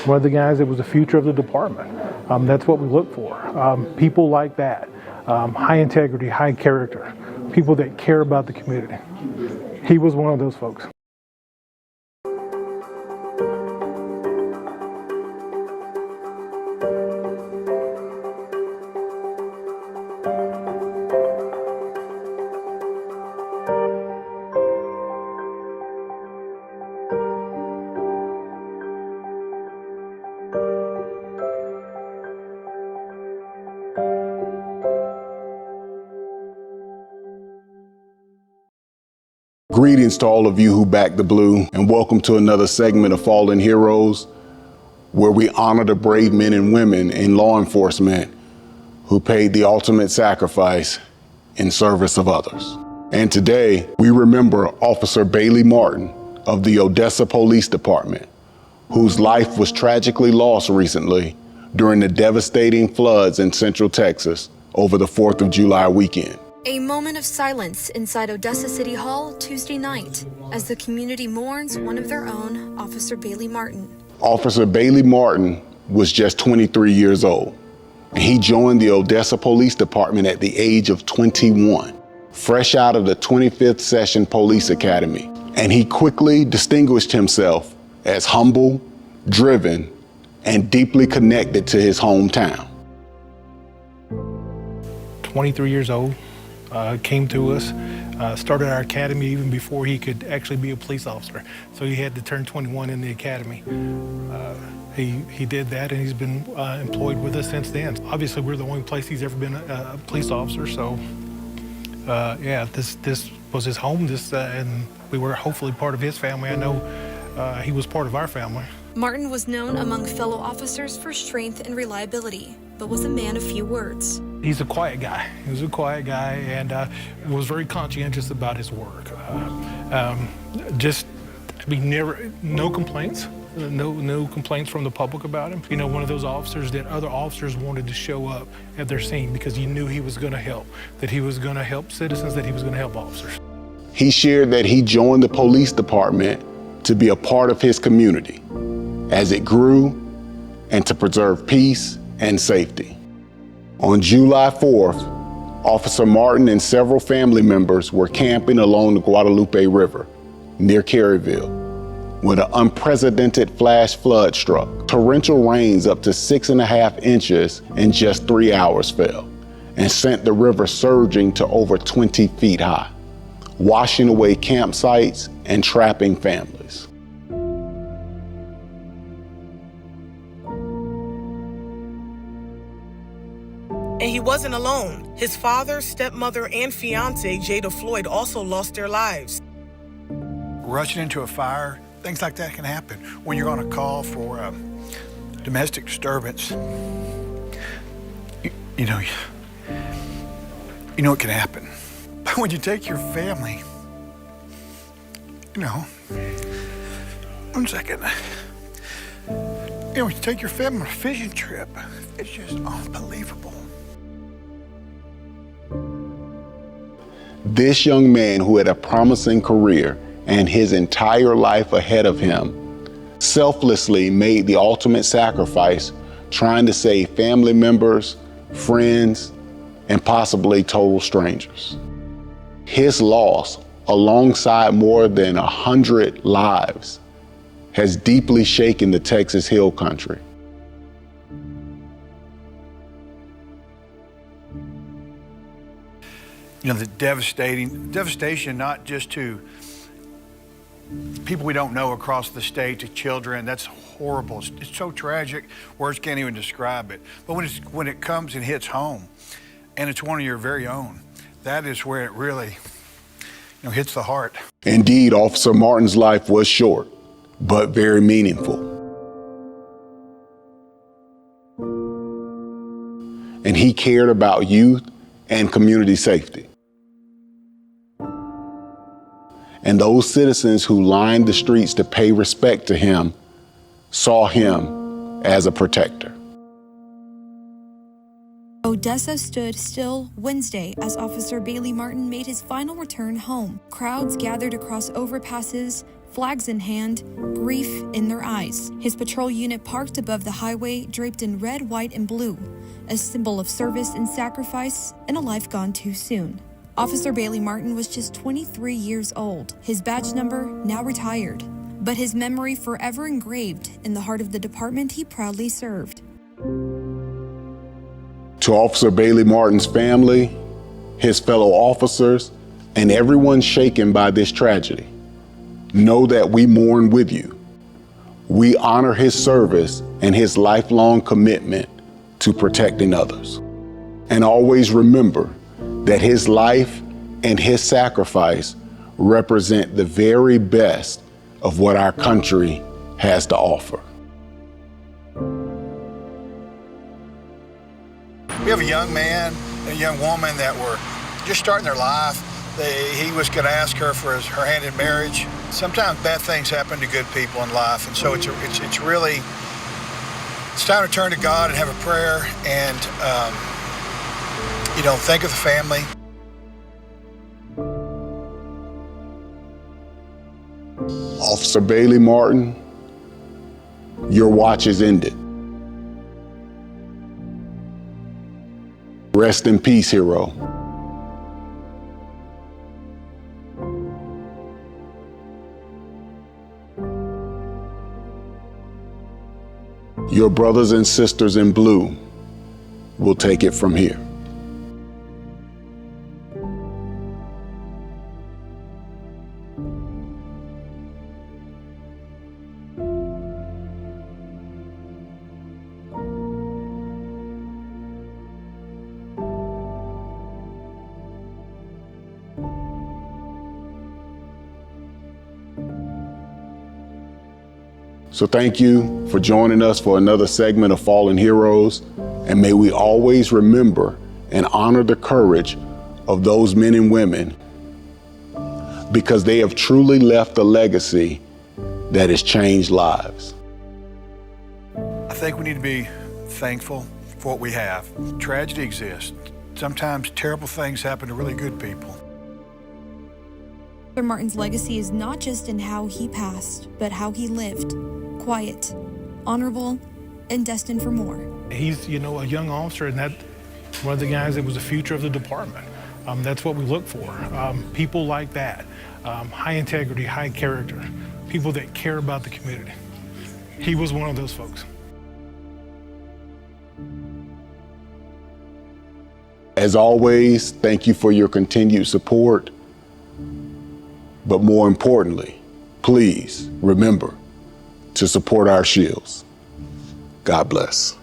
one of the guys that was the future of the department. That's what we look for. People like that, high integrity, high character, people that care about the community. He was one of those folks. Greetings to all of you who back the blue, and welcome to another segment of Fallen Heroes, where we honor the brave men and women in law enforcement who paid the ultimate sacrifice in service of others. And today, we remember Officer Bailey Martin of the Odessa Police Department, whose life was tragically lost recently during the devastating floods in Central Texas over the 4th of July weekend. A moment of silence inside Odessa City Hall Tuesday night as the community mourns one of their own, Officer Bailey Martin. Officer Bailey Martin was just 23 years old, and he joined the Odessa Police Department at the age of 21, fresh out of the 25th Session Police Academy. And he quickly distinguished himself as humble, driven, and deeply connected to his hometown. 23 years old. Came to us, started our academy even before he could actually be a police officer. So he had to turn 21 in the academy. He did that, and he's been employed with us since then. Obviously, we're the only place he's ever been a police officer. So yeah, this was his home, and we were hopefully part of his family. I know he was part of our family. Martin was known among fellow officers for strength and reliability, but was a man of few words. He's a quiet guy. He was a quiet guy and was very conscientious about his work. No complaints. No complaints from the public about him. You know, one of those officers that other officers wanted to show up at their scene because he knew he was going to help, that he was going to help citizens, that he was going to help officers. He shared that he joined the police department to be a part of his community as it grew and to preserve peace and safety. On July 4th, Officer Martin and several family members were camping along the Guadalupe River near Caryville when an unprecedented flash flood struck. Torrential rains up to 6.5 inches in just 3 hours fell and sent the river surging to over 20 feet high, washing away campsites and trapping families. And he wasn't alone. His father, stepmother, and fiance, Jada Floyd, also lost their lives. Rushing into a fire, things like that can happen. When you're on a call for domestic disturbance, you know it can happen. But when you take your family, one second. When you take your family on a fishing trip, it's just unbelievable. This young man who had a promising career and his entire life ahead of him selflessly made the ultimate sacrifice, trying to save family members, friends, and possibly total strangers. His loss, alongside more than 100 lives, has deeply shaken the Texas Hill Country. The devastation not just to people we don't know across the state, to children. That's horrible. It's so tragic, words can't even describe it. But when it comes and hits home, and it's one of your very own, that is where it really hits the heart. Indeed, Officer Martin's life was short, but very meaningful. And he cared about youth and community safety. And those citizens who lined the streets to pay respect to him saw him as a protector. Odessa stood still Wednesday as Officer Bailey Martin made his final return home. Crowds gathered across overpasses, flags in hand, grief in their eyes. His patrol unit parked above the highway, draped in red, white, and blue, a symbol of service and sacrifice in a life gone too soon. Officer Bailey Martin was just 23 years old, his badge number now retired, but his memory forever engraved in the heart of the department he proudly served. To Officer Bailey Martin's family, his fellow officers, and everyone shaken by this tragedy, know that we mourn with you. We honor his service and his lifelong commitment to protecting others. And always remember that his life and his sacrifice represent the very best of what our country has to offer. We have a young man and a young woman that were just starting their life. He was going to ask her for her hand in marriage. Sometimes bad things happen to good people in life, and so it's time to turn to God and have a prayer and think of the family. Officer Bailey Martin, your watch is ended. Rest in peace, hero. Your brothers and sisters in blue will take it from here. So thank you for joining us for another segment of Fallen Heroes, and may we always remember and honor the courage of those men and women, because they have truly left a legacy that has changed lives. I think we need to be thankful for what we have. Tragedy exists. Sometimes terrible things happen to really good people. Officer Martin's legacy is not just in how he passed, but how he lived. Quiet, honorable, and destined for more. He's, a young officer, and that one of the guys that was the future of the department. That's what we look for. People like that, high integrity, high character, people that care about the community. He was one of those folks. As always, thank you for your continued support. But more importantly, please remember to support our shields. God bless.